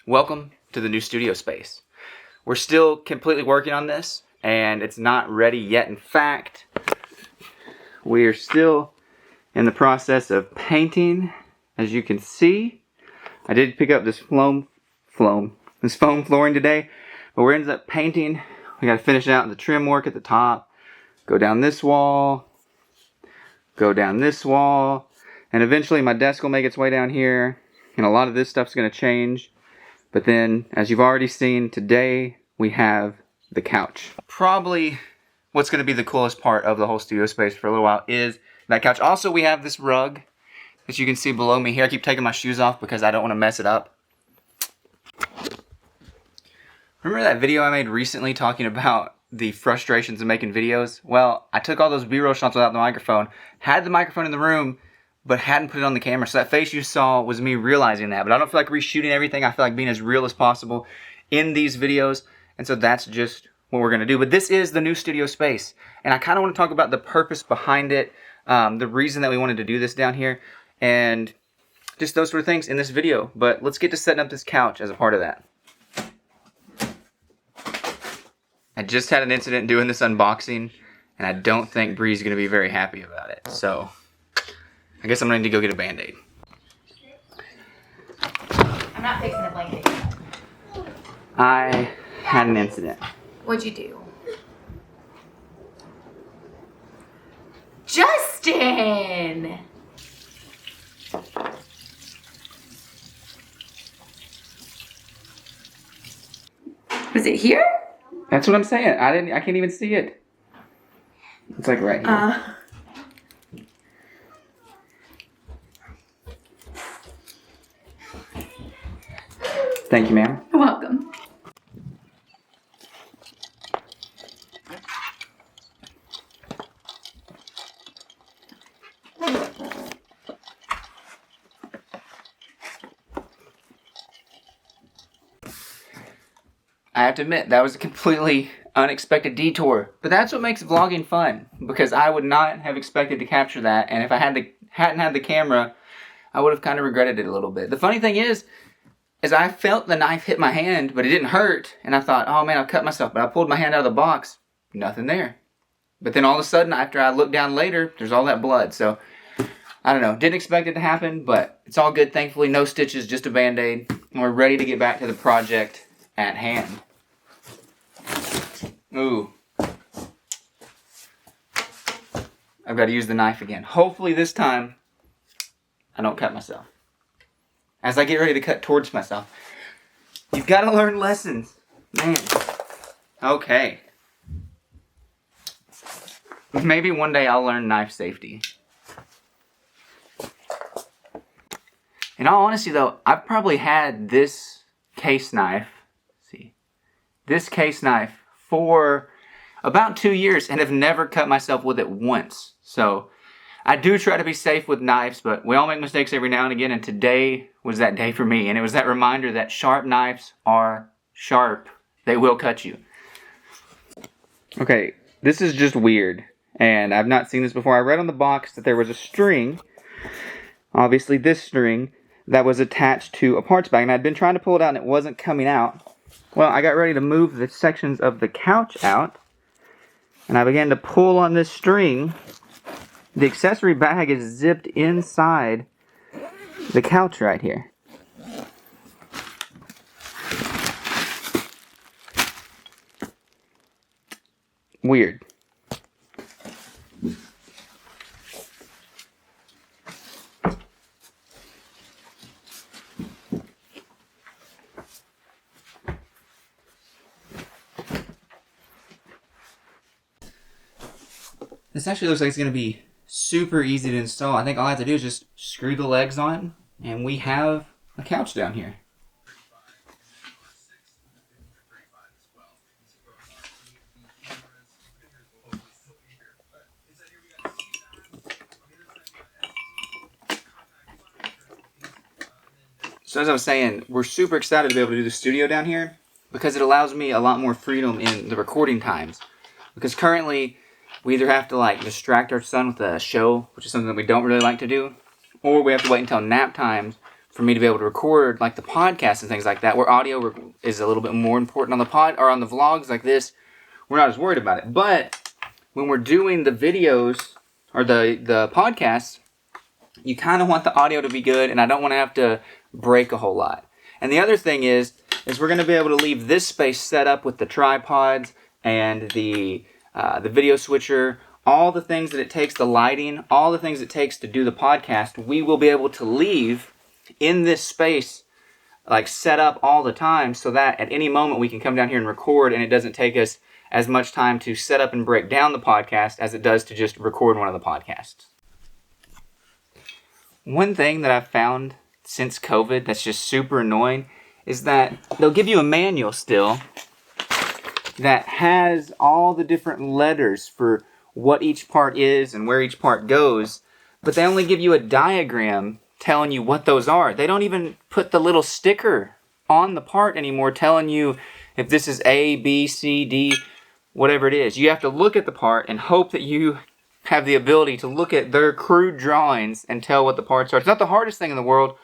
Welcome to the new studio space. We're still completely working on this, and it's not ready yet. In fact, we are still in the process of painting. As you can see, I did pick up this foam flooring today, but we're ended up painting. We got to finish out the trim work at the top, go down this wall, go down this wall, and eventually my desk will make its way down here, and a lot of this stuff's going to change. But then, as you've already seen, today we have the couch. Probably what's going to be the coolest part of the whole studio space for a little while is that couch. Also, we have this rug that you can see below me here. I keep taking my shoes off because I don't want to mess it up. Remember that video I made recently talking about the frustrations of making videos? Well, I took all those B-roll shots without the microphone, had the microphone in the room, but hadn't put it on the camera. So that face you saw was me realizing that. But I don't feel like reshooting everything. I feel like being as real as possible in these videos. And so that's just what we're going to do. But this is the new studio space. And I kind of want to talk about the purpose behind it, the reason that we wanted to do this down here, and just those sort of things in this video. But let's get to setting up this couch as a part of that. I just had an incident doing this unboxing, and I don't think Bree's going to be very happy about it. So I guess I'm going to need to go get a Band-Aid. I'm not fixing a blanket. I had an incident. What'd you do? Justin! Was it here? That's what I'm saying. I can't even see it. It's like right here. Thank you, ma'am. You're welcome. I have to admit, that was a completely unexpected detour. But that's what makes vlogging fun, because I would not have expected to capture that, and if I hadn't had the camera, I would have kind of regretted it a little bit. The funny thing is I felt the knife hit my hand, but it didn't hurt, and I thought, oh man, I'll cut myself. But I pulled my hand out of the box, nothing there. But then all of a sudden, after I looked down later, there's all that blood. So, I don't know, didn't expect it to happen, but it's all good, thankfully. No stitches, just a Band-Aid, and we're ready to get back to the project at hand. Ooh. I've got to use the knife again. Hopefully this time, I don't cut myself. As I get ready to cut towards myself. You've got to learn lessons. Man. Okay. Maybe one day I'll learn knife safety. In all honesty though, I've probably had this case knife, this case knife for about 2 years and have never cut myself with it once. So I do try to be safe with knives, but we all make mistakes every now and again, and today was that day for me. And it was that reminder that sharp knives are sharp. They will cut you. Okay, this is just weird, and I've not seen this before. I read on the box that there was a string, obviously this string, that was attached to a parts bag, and I'd been trying to pull it out and it wasn't coming out. Well, I got ready to move the sections of the couch out, and I began to pull on this string. The accessory bag is zipped inside the couch right here. Weird. This actually looks like it's going to be super easy to install. I think all I have to do is just screw the legs on, and we have a couch down here. So as I was saying, we're super excited to be able to do the studio down here because it allows me a lot more freedom in the recording times. Because currently, we either have to distract our son with a show, which is something that we don't really like to do, or we have to wait until nap times for me to be able to record like the podcast and things like that, where audio is a little bit more important on the pod or on the vlogs like this. We're not as worried about it. But when we're doing the videos or the podcasts, you kind of want the audio to be good, and I don't want to have to break a whole lot. And the other thing is we're going to be able to leave this space set up with the tripods and the video switcher, all the things that it takes, the lighting, all the things it takes to do the podcast. We will be able to leave in this space, like set up all the time, so that at any moment we can come down here and record, and it doesn't take us as much time to set up and break down the podcast as it does to just record one of the podcasts. One thing that I've found since COVID that's just super annoying is that they'll give you a manual still that has all the different letters for what each part is and where each part goes, but they only give you a diagram telling you what those are. They don't even put the little sticker on the part anymore telling you if this is A, B, C, D, whatever it is. You have to look at the part and hope that you have the ability to look at their crude drawings and tell what the parts are. It's not the hardest thing in the world,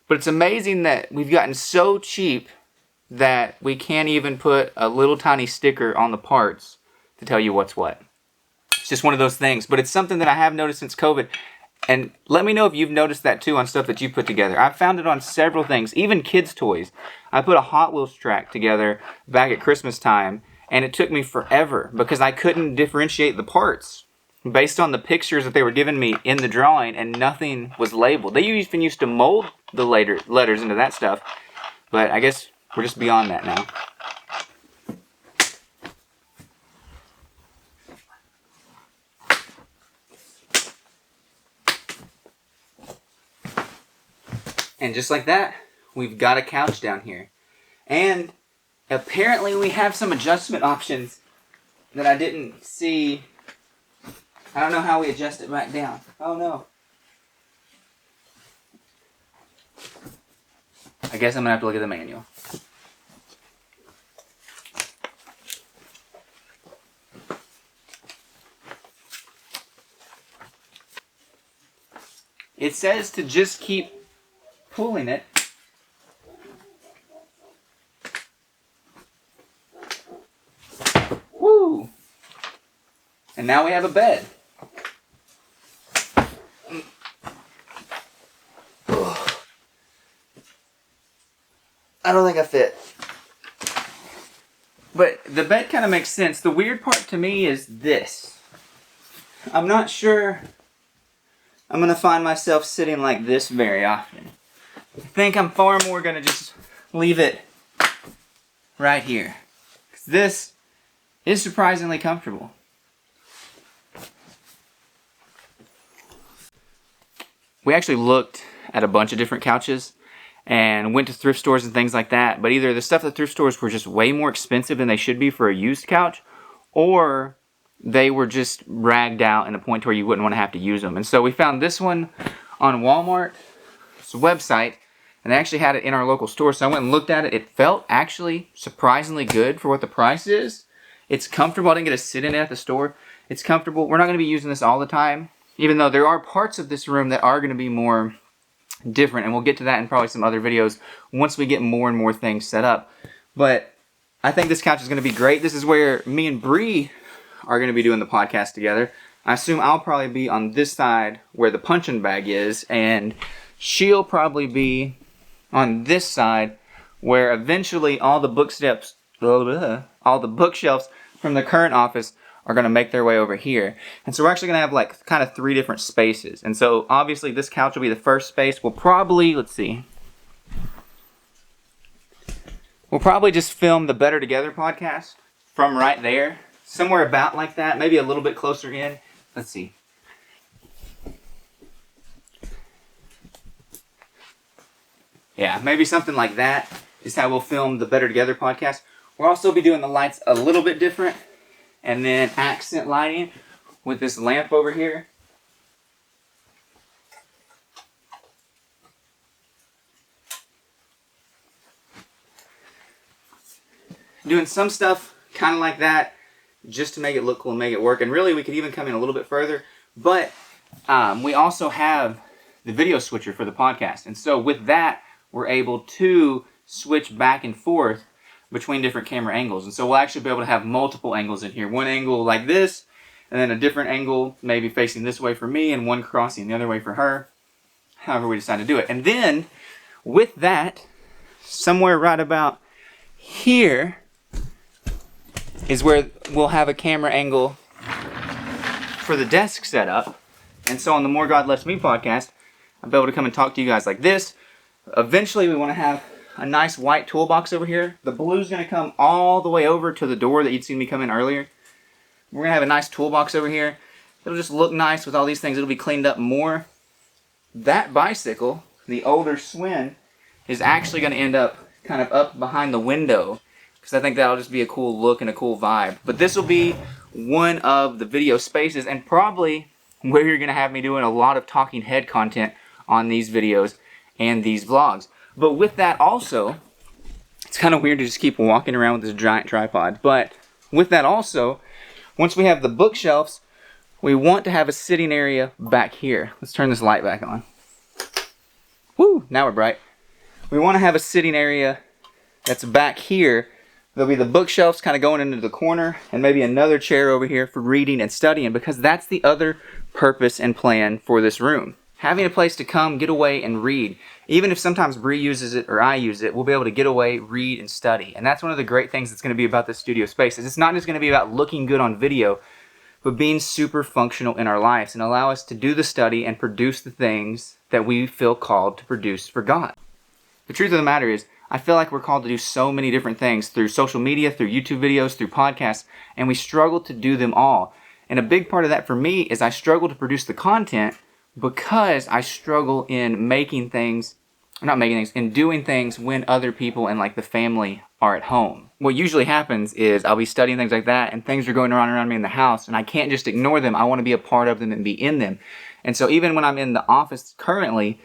but it's amazing that we've gotten so cheap that we can't even put a little tiny sticker on the parts to tell you what's what. It's just one of those things, but it's something that I have noticed since COVID. And let me know if you've noticed that too on stuff that you put together. I've found it on several things, even kids' toys. I put a Hot Wheels track together back at Christmas time, and it took me forever because I couldn't differentiate the parts based on the pictures that they were giving me in the drawing, and nothing was labeled. They even used to mold the letters into that stuff, but I guess we're just beyond that now. And just like that, we've got a couch down here. And apparently we have some adjustment options that I didn't see. I don't know how we adjust it back down. Oh no. I guess I'm going to have to look at the manual. It says to just keep pulling it. Woo! And now we have a bed. I don't think I fit. But the bed kind of makes sense. The weird part to me is this. I'm not sure I'm going to find myself sitting like this very often. I think I'm far more going to just leave it right here. 'Cause this is surprisingly comfortable. We actually looked at a bunch of different couches and went to thrift stores and things like that, but either the stuff at thrift stores were just way more expensive than they should be for a used couch, or they were just ragged out in a point where you wouldn't want to have to use them. And so we found this one on Walmart's website, and they actually had it in our local store, so I went and looked at it. It felt actually surprisingly good for what the price is. It's comfortable. I didn't get to sit in it at the store. It's comfortable. We're not going to be using this all the time, even though there are parts of this room that are going to be more different, and we'll get to that in probably some other videos once we get more and more things set up. But I think this couch is going to be great. This is where me and Bree are going to be doing the podcast together. I assume I'll probably be on this side where the punching bag is, and she'll probably be on this side where eventually all the bookshelves from the current office are going to make their way over here. And so we're actually going to have like kind of 3 different spaces. And so obviously this couch will be the first space. We'll probably, we'll probably just film the Better Together podcast from right there. Somewhere about like that, maybe a little bit closer in. Let's see. Yeah, maybe something like that is how we'll film the Better Together podcast. We'll also be doing the lights a little bit different, and then accent lighting with this lamp over here. Doing some stuff kind of like that just to make it look cool and make it work. And really we could even come in a little bit further, but we also have the video switcher for the podcast. And so with that, we're able to switch back and forth between different camera angles. And so we'll actually be able to have multiple angles in here. One angle like this, and then a different angle maybe facing this way for me, and one crossing the other way for her, however we decide to do it. And then with that, somewhere right about here is where we'll have a camera angle for the desk setup. And so on the More God Less Me podcast, I'll be able to come and talk to you guys like this. Eventually we want to have a nice white toolbox over here. The blue's going to come all the way over to the door that you'd seen me come in earlier. We're going to have a nice toolbox over here. It'll just look nice with all these things. It'll be cleaned up more. That bicycle, the older Swin, is actually going to end up kind of up behind the window, because I think that'll just be a cool look and a cool vibe. But this will be one of the video spaces, and probably where you're going to have me doing a lot of talking head content on these videos and these vlogs. But with that also, it's kind of weird to just keep walking around with this giant tripod. But with that also, once we have the bookshelves, we want to have a sitting area back here. Let's turn this light back on. Woo, now we're bright. We want to have a sitting area that's back here. There'll be the bookshelves kind of going into the corner, and maybe another chair over here for reading and studying, because that's the other purpose and plan for this room. Having a place to come, get away, and read. Even if sometimes Bree uses it or I use it, we'll be able to get away, read, and study. And that's one of the great things that's going to be about this studio space. Is it's not just going to be about looking good on video, but being super functional in our lives and allow us to do the study and produce the things that we feel called to produce for God. The truth of the matter is, I feel like we're called to do so many different things through social media, through YouTube videos, through podcasts, and we struggle to do them all. And a big part of that for me is I struggle to produce the content because I struggle in in doing things when other people and like the family are at home. What usually happens is I'll be studying things like that, and things are going around me in the house, and I can't just ignore them. I want to be a part of them and be in them. And so even when I'm in the office currently,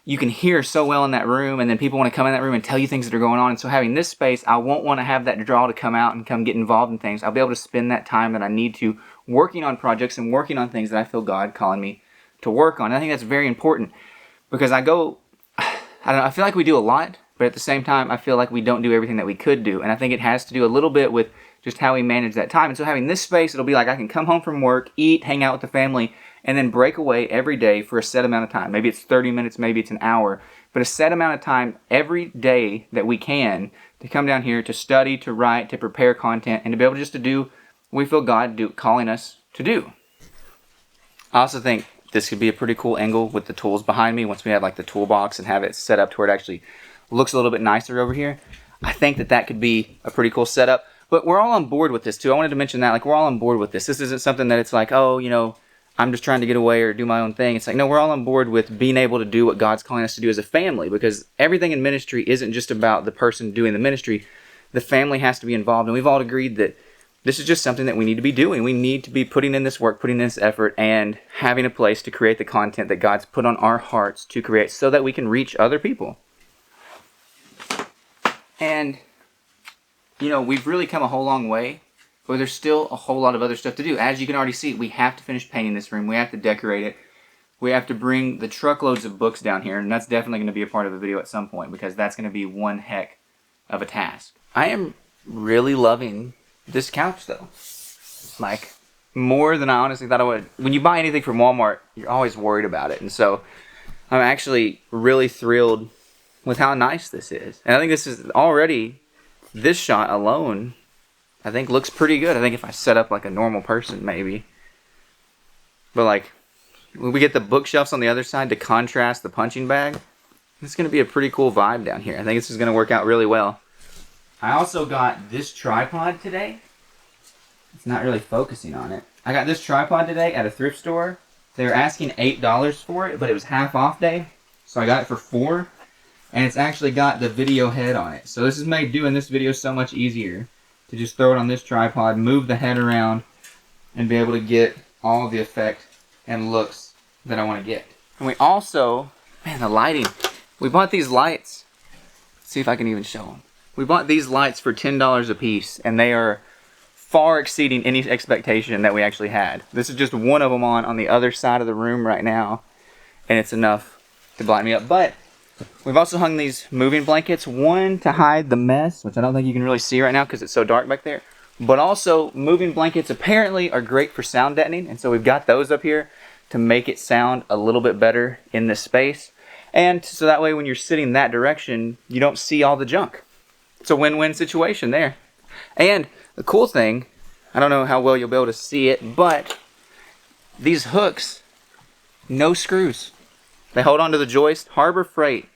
you can hear so well in that room, and then people want to come in that room and tell you things that are going on. And so having this space, I won't want to have that draw to come out and come get involved in things. I'll be able to spend that time that I need to working on projects and working on things that I feel God calling me to work on. And I think that's very important, because I don't know, I feel like we do a lot, but at the same time, I feel like we don't do everything that we could do. And I think it has to do a little bit with just how we manage that time. And so having this space, it'll be like I can come home from work, eat, hang out with the family, and then break away every day for a set amount of time. Maybe it's 30 minutes, maybe it's an hour, but a set amount of time every day that we can to come down here to study, to write, to prepare content, and to be able just to do what we feel God calling us to do. I also think this could be a pretty cool angle with the tools behind me once we have like the toolbox and have it set up to where it actually looks a little bit nicer over here. I think that could be a pretty cool setup. But we're all on board with this too. I wanted to mention that, like, we're all on board with this. This isn't something that it's like, oh, you know, I'm just trying to get away or do my own thing. It's like, no, we're all on board with being able to do what God's calling us to do as a family, because everything in ministry isn't just about the person doing the ministry. The family has to be involved, and we've all agreed that this is just something that we need to be doing. We need to be putting in this work, putting in this effort, and having a place to create the content that God's put on our hearts to create so that we can reach other people. And, you know, we've really come a whole long way, but there's still a whole lot of other stuff to do. As you can already see, we have to finish painting this room. We have to decorate it. We have to bring the truckloads of books down here, and that's definitely going to be a part of the video at some point, because that's going to be one heck of a task. I am really loving this couch, though. Like, more than I honestly thought I would. When you buy anything from Walmart, you're always worried about it, and so I'm actually really thrilled with how nice this is. And I think this is already, this shot alone, I think looks pretty good. I think if I set up like a normal person, maybe. But like, when we get the bookshelves on the other side to contrast the punching bag, it's going to be a pretty cool vibe down here. I think this is going to work out really well. I also got this tripod today. It's not really focusing on it. I got this tripod today at a thrift store. They were asking $8 for it, but it was half off day. So I got it for $4. And it's actually got the video head on it. So this has made doing this video so much easier. To just throw it on this tripod, move the head around, and be able to get all the effect and looks that I want to get. And we also, man, the lighting. We bought these lights. Let's see if I can even show them. We bought these lights for $10 a piece, and they are far exceeding any expectation that we actually had. This is just one of them on the other side of the room right now, and it's enough to blind me up. But we've also hung these moving blankets, one to hide the mess, which I don't think you can really see right now because it's so dark back there. But also, moving blankets apparently are great for sound deadening, and so we've got those up here to make it sound a little bit better in this space. And so that way when you're sitting that direction, you don't see all the junk. It's a win-win situation there. And the cool thing, I don't know how well you'll be able to see it, but these hooks, no screws. They hold onto the joist. Harbor Freight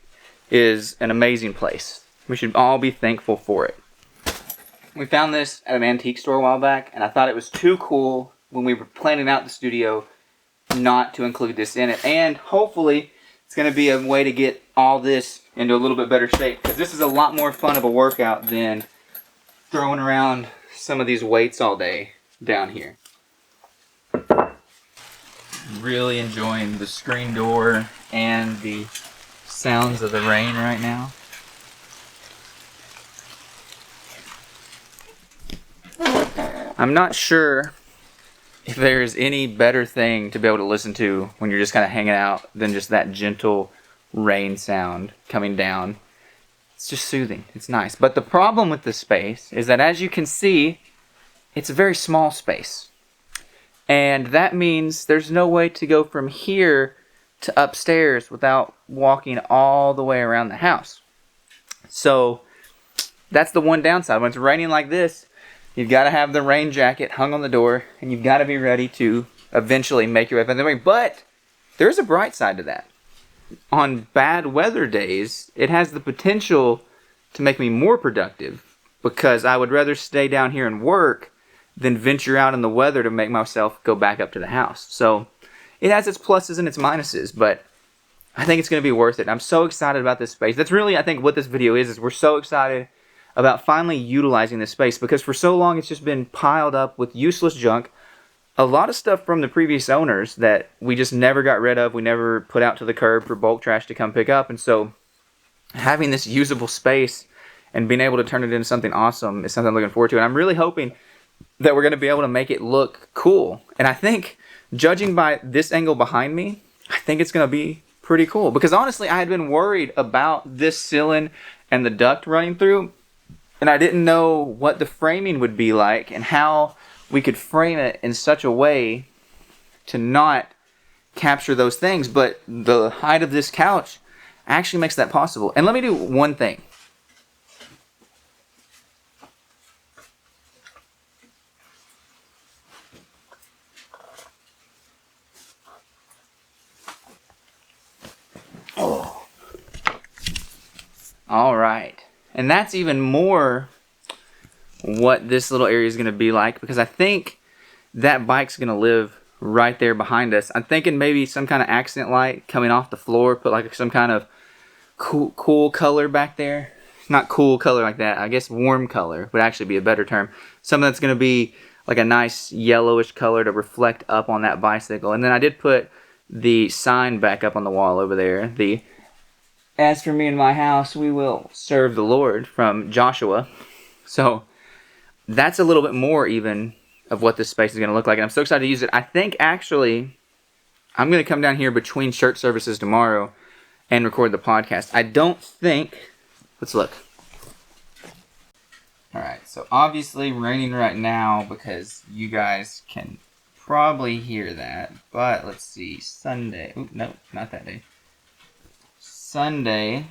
is an amazing place. We should all be thankful for it. We found this at an antique store a while back, and I thought it was too cool when we were planning out the studio not to include this in it. And hopefully it's going to be a way to get all this into a little bit better shape, because this is a lot more fun of a workout than throwing around some of these weights all day down here. Really enjoying the screen door and the sounds of the rain right now. I'm not sure if there's any better thing to be able to listen to when you're just kind of hanging out than just that gentle rain sound coming down. It's just soothing. It's nice. But the problem with this space is that, as you can see, it's a very small space. And that means there's no way to go from here to upstairs without walking all the way around the house. So that's the one downside. When it's raining like this, you've got to have the rain jacket hung on the door, and you've got to be ready to eventually make your way through the rain. But there's a bright side to that. On bad weather days, it has the potential to make me more productive, because I would rather stay down here and work than venture out in the weather to make myself go back up to the house. So it has its pluses and its minuses, but I think it's going to be worth it. I'm so excited about this space. That's really, I think, what this video is we're so excited about finally utilizing this space, because for so long it's just been piled up with useless junk. A lot of stuff from the previous owners that we just never got rid of. We never put out to the curb for bulk trash to come pick up. And so having this usable space and being able to turn it into something awesome is something I'm looking forward to. And I'm really hoping that we're going to be able to make it look cool. And I think, judging by this angle behind me, I think it's going to be pretty cool. Because honestly, I had been worried about this ceiling and the duct running through, and I didn't know what the framing would be like and how we could frame it in such a way to not capture those things. But the height of this couch actually makes that possible. And let me do one thing. Oh. All right. And that's even more what this little area is going to be like, because I think that bike's going to live right there behind us. I'm thinking maybe some kind of accent light coming off the floor, put like some kind of cool color back there. Not cool color like that. I guess warm color would actually be a better term. Something that's going to be like a nice yellowish color to reflect up on that bicycle. And then I did put the sign back up on the wall over there. The "As for me and my house, we will serve the Lord" from Joshua. So that's a little bit more even of what this space is going to look like. And I'm so excited to use it. I think actually I'm going to come down here between church services tomorrow and record the podcast. I don't think... Let's look. Alright, so obviously raining right now because you guys can probably hear that. But let's see. Sunday. Ooh, no, not that day. Sunday.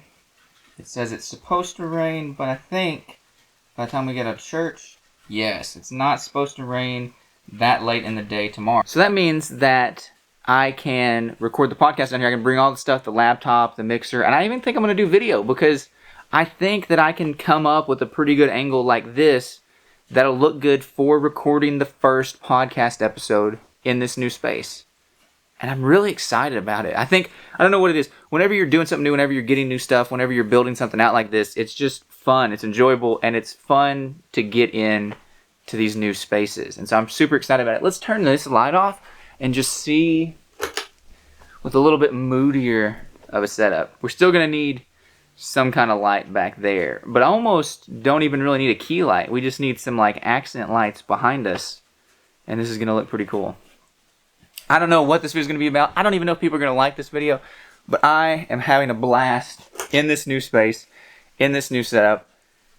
It says it's supposed to rain, but I think by the time we get out of church, yes, it's not supposed to rain that late in the day tomorrow. So that means that I can record the podcast down here. I can bring all the stuff, the laptop, the mixer, and I even think I'm going to do video, because I think that I can come up with a pretty good angle like this that'll look good for recording the first podcast episode in this new space. And I'm really excited about it. I don't know what it is. Whenever you're doing something new, whenever you're getting new stuff, whenever you're building something out like this, it's just fun. It's enjoyable, and it's fun to get in to these new spaces. And so I'm super excited about it. Let's turn this light off and just see with a little bit moodier of a setup. We're still going to need some kind of light back there, but I almost don't even really need a key light. We just need some like accent lights behind us, and this is going to look pretty cool. I don't know what this video is going to be about. I don't even know if people are going to like this video, But I am having a blast in this new space, in this new setup.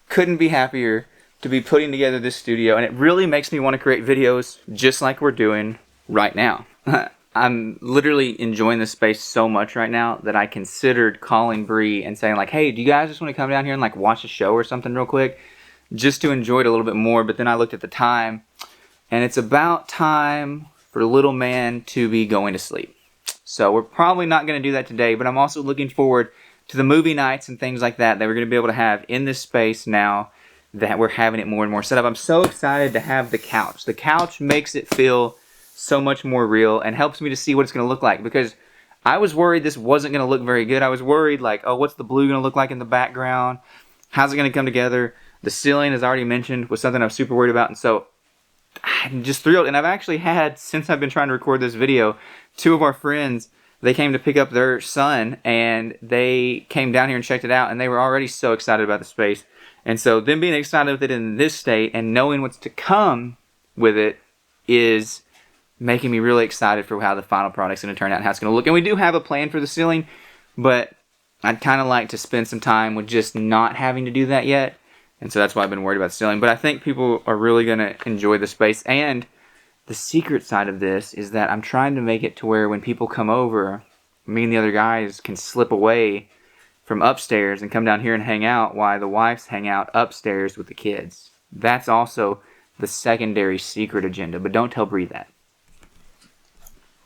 Couldn't be happier to be putting together this studio, and it really makes me want to create videos just like we're doing right now. I'm literally enjoying this space so much right now that I considered calling Bree and saying like, hey, do you guys just want to come down here and like watch a show or something real quick just to enjoy it a little bit more? But then I looked at the time, and it's about time for little man to be going to sleep. So we're probably not going to do that today, but I'm also looking forward to the movie nights and things like that we're going to be able to have in this space now that we're having it more and more set up. I'm so excited to have the couch. The couch makes it feel so much more real and helps me to see what it's going to look like, because I was worried this wasn't going to look very good. I was worried like, oh, what's the blue going to look like in the background? How's it going to come together? The ceiling, as I already mentioned, was something I was super worried about, and so I'm just thrilled. And I've actually had, since I've been trying to record this video, 2 of our friends, they came to pick up their son, and they came down here and checked it out, and they were already so excited about the space. And so them being excited with it in this state and knowing what's to come with it is making me really excited for how the final product's going to turn out and how it's going to look. And we do have a plan for the ceiling, but I'd kind of like to spend some time with just not having to do that yet. And so that's why I've been worried about the ceiling. But I think people are really going to enjoy the space. And the secret side of this is that I'm trying to make it to where when people come over, me and the other guys can slip away from upstairs and come down here and hang out while the wives hang out upstairs with the kids. That's also the secondary secret agenda, but don't tell Bree that.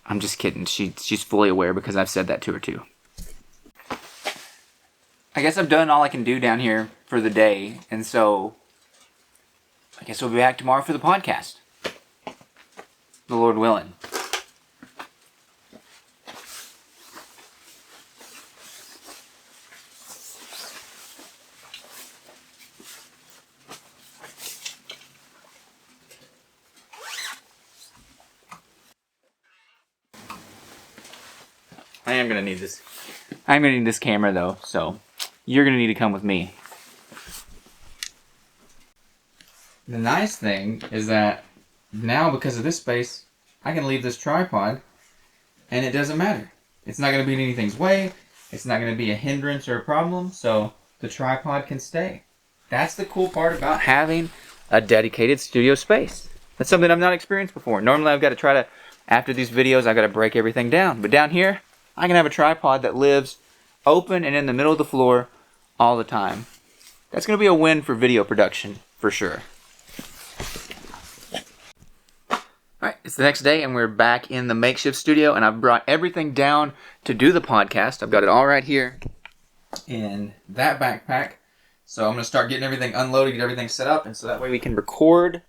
I'm just kidding. She's fully aware because I've said that to her too. I guess I've done all I can do down here for the day, and so I guess we'll be back tomorrow for the podcast. The Lord willing. I'm going to need this. I'm going to need this camera though, so you're going to need to come with me. The nice thing is that now, because of this space, I can leave this tripod and it doesn't matter. It's not going to be in anything's way. It's not going to be a hindrance or a problem, so the tripod can stay. That's the cool part about having a dedicated studio space. That's something I've not experienced before. Normally I've got to try to, after these videos, I've got to break everything down. But down here, I can have a tripod that lives open and in the middle of the floor all the time. That's going to be a win for video production, for sure. Alright, it's the next day and we're back in the makeshift studio, and I've brought everything down to do the podcast. I've got it all right here in that backpack. So I'm going to start getting everything unloaded, get everything set up, and so that way we can record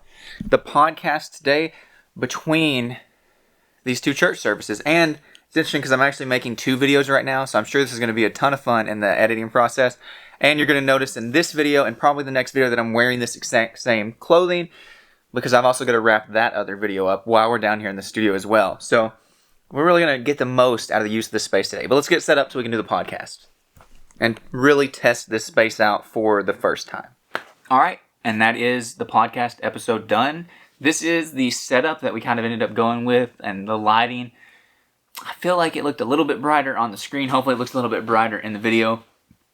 the podcast today between these 2 church services. And it's interesting because I'm actually making 2 videos right now, so I'm sure this is going to be a ton of fun in the editing process. And you're going to notice in this video and probably the next video that I'm wearing this exact same clothing, because I've also got to wrap that other video up while we're down here in the studio as well. So we're really going to get the most out of the use of this space today. But let's get set up so we can do the podcast and really test this space out for the first time. All right, and that is the podcast episode done. This is the setup that we kind of ended up going with, and the lighting. I feel like it looked a little bit brighter on the screen. Hopefully it looks a little bit brighter in the video.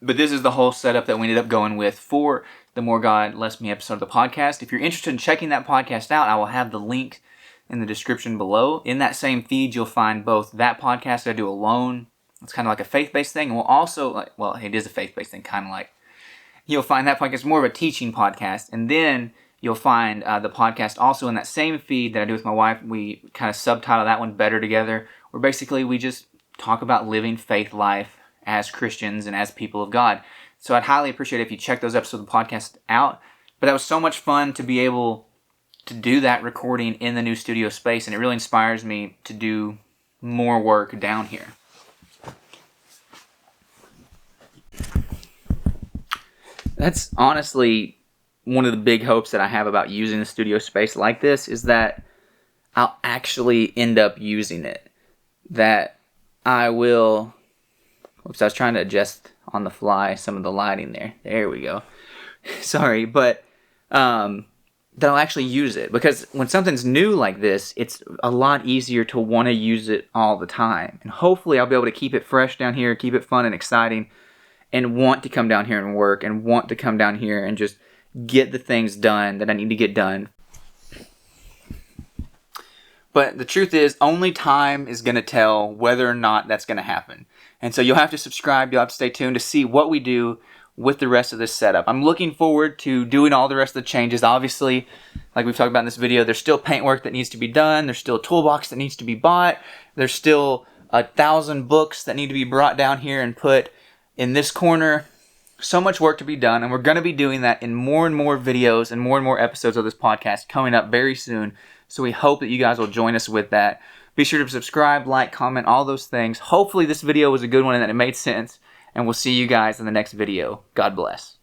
But this is the whole setup that we ended up going with for the More God, Less Me episode of the podcast. If you're interested in checking that podcast out, I will have the link in the description below. In that same feed, you'll find both that podcast that I do alone. It's kind of like a faith-based thing. And we'll also, well, it is a faith-based thing, kind of like. You'll find that podcast more of a teaching podcast. And then you'll find the podcast also in that same feed that I do with my wife. We kind of subtitle that one Better Together, where basically we just talk about living faith life as Christians and as people of God. So I'd highly appreciate it if you check those episodes of the podcast out. But that was so much fun to be able to do that recording in the new studio space, and it really inspires me to do more work down here. That's honestly one of the big hopes that I have about using the studio space like this, is that I'll actually end up using it. That I will... Oops, I was trying to adjust on the fly some of the lighting there. There we go. Sorry, but that that I'll actually use it. Because when something's new like this, it's a lot easier to want to use it all the time. And hopefully I'll be able to keep it fresh down here, keep it fun and exciting, and want to come down here and work, and want to come down here and just get the things done that I need to get done. But the truth is, only time is going to tell whether or not that's going to happen. And so you'll have to subscribe, you'll have to stay tuned to see what we do with the rest of this setup. I'm looking forward to doing all the rest of the changes. Obviously, like we've talked about in this video, there's still paintwork that needs to be done. There's still a toolbox that needs to be bought. There's still 1,000 books that need to be brought down here and put in this corner. So much work to be done, and we're going to be doing that in more and more videos and more episodes of this podcast coming up very soon. So we hope that you guys will join us with that. Be sure to subscribe, like, comment, all those things. Hopefully this video was a good one and that it made sense. And we'll see you guys in the next video. God bless.